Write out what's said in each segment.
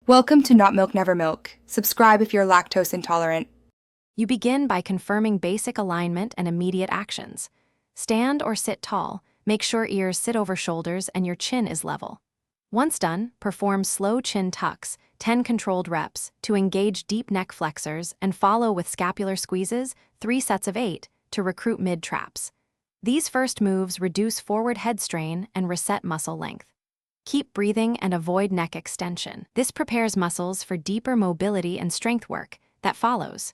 Welcome to Not Milk Never Milk. Subscribe if you're lactose intolerant. You begin by confirming basic alignment and immediate actions. Stand or sit tall, make sure ears sit over shoulders and your chin is level. Once done, perform slow chin tucks, 10 controlled reps, to engage deep neck flexors and follow with scapular squeezes, 3 sets of 8, to recruit mid-traps. These first moves reduce forward head strain and reset muscle length. Keep breathing and avoid neck extension. This prepares muscles for deeper mobility and strength work that follows.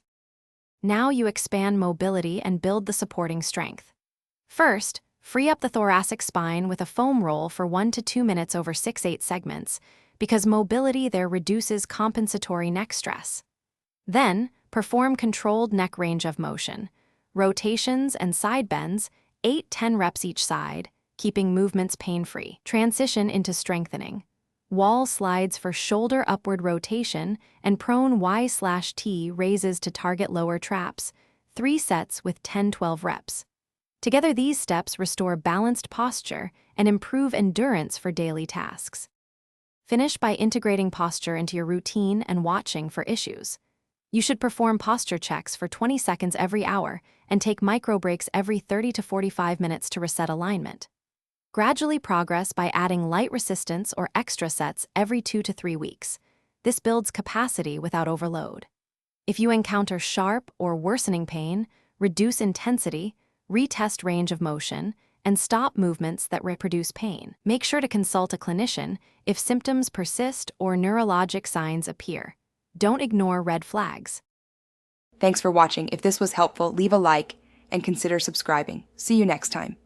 Now you expand mobility and build the supporting strength. First, free up the thoracic spine with a foam roll for 1 to 2 minutes over 6-8 segments, because mobility there reduces compensatory neck stress. Then, perform controlled neck range of motion, rotations and side bends, 8-10 reps each side, keeping movements pain-free. Transition into strengthening. Wall slides for shoulder upward rotation and prone Y/T raises to target lower traps, 3 sets with 10-12 reps. Together these steps restore balanced posture and improve endurance for daily tasks. Finish by integrating posture into your routine and watching for issues. You should perform posture checks for 20 seconds every hour and take micro breaks every 30 to 45 minutes to reset alignment. Gradually progress by adding light resistance or extra sets every 2 to 3 weeks. This builds capacity without overload. If you encounter sharp or worsening pain, reduce intensity, retest range of motion, and stop movements that reproduce pain. Make sure to consult a clinician if symptoms persist or neurologic signs appear. Don't ignore red flags. Thanks for watching. If this was helpful, leave a like and consider subscribing. See you next time.